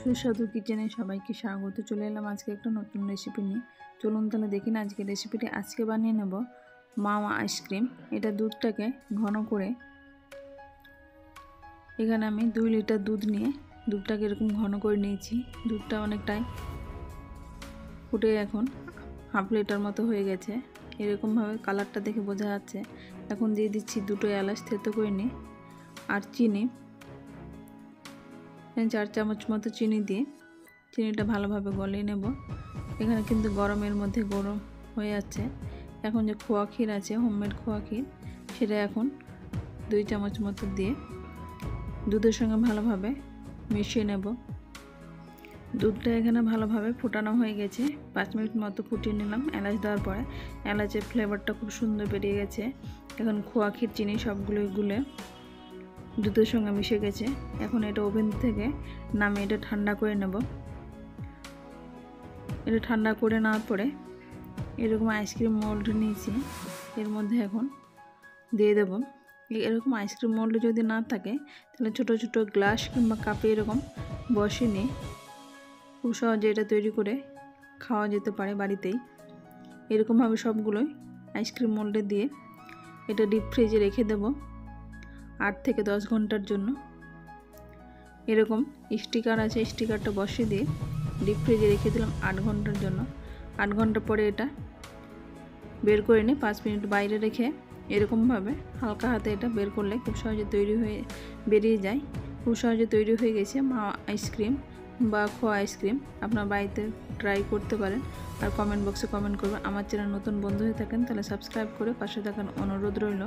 সুস্বাদু কিচেনে সবাইকে স্বাগত। চলে এলাম আজকে একটা নতুন রেসিপি নিয়ে। চলুন তাহলে দেখি না আজকে রেসিপিটি। আজকে বানিয়ে নেব মাওয়া আইসক্রিম। এটা দুধটাকে ঘন করে, এখানে আমি 2 লিটার দুধ নিয়ে দুধটাকে এরকম ঘন করে নিয়েছি। দুধটা অনেকটাই ফুটে এখন হাফ লিটার মতো হয়ে গেছে। এরকমভাবে কালারটা দেখে বোঝা যাচ্ছে। এখন দিয়ে দিচ্ছি 2টো এলাচ থেতো করে নিয়ে, আর চিনি 4 চামচ মতো চিনি দিয়ে চিনিটা ভালোভাবে গলিয়ে নেব। এখানে কিন্তু গরমের মধ্যে গরম হয়ে যাচ্ছে। এখন যে খোয়া ক্ষীর আছে, হোমমেড খোয়া ক্ষীর, সেটা এখন 2 চামচ মতো দিয়ে দুধের সঙ্গে ভালোভাবে মিশিয়ে নেব। দুধটা এখানে ভালোভাবে ফোটানো হয়ে গেছে। 5 মিনিট মতো ফুটিয়ে নিলাম এলাচ দেওয়ার পরে। এলাচের ফ্লেভারটা খুব সুন্দর বেরিয়ে গেছে। এখন খোয়া ক্ষীর, চিনি সবগুলোই গুলে দুধের সঙ্গে মিশে গেছে। এখন এটা ওভেন থেকে নামিয়ে এটা ঠান্ডা করে নেব। এটা ঠান্ডা করে নেওয়ার পরে এরকম আইসক্রিম মোল্ড নিয়েছি, এর মধ্যে এখন দিয়ে দেব। এরকম আইসক্রিম মোল্ড যদি না থাকে তাহলে ছোট ছোট গ্লাস কিংবা কাপে এরকম বসিয়ে নিয়ে খুব সহজে এটা তৈরি করে খাওয়া যেতে পারে বাড়িতেই। এরকমভাবে সবগুলোই আইসক্রিম মোল্ডে দিয়ে এটা ডিপ ফ্রিজে রেখে দেব 8 থেকে 10 ঘন্টার জন্য। এরকম স্টিকার আছে, স্টিকারটা বসিয়ে দিয়ে ডিপ ফ্রিজে রেখে দিলাম 8 ঘন্টার জন্য। 8 ঘন্টা পরে এটা বের করে নিয়ে 5 মিনিট বাইরে রেখে এরকমভাবে হালকা হাতে এটা বের করলে খুব সহজে তৈরি হয়ে বেরিয়ে যায়। খুব সহজে তৈরি হয়ে গেছে মাওয়া আইসক্রিম বা খোয়া আইসক্রিম। আপনার বাড়িতে ট্রাই করতে পারেন। আর কমেন্ট বক্সে কমেন্ট করবেন। আমার চ্যানেল নতুন বন্ধু হয়ে থাকেন তাহলে সাবস্ক্রাইব করে পাশে থাকার অনুরোধ রইল।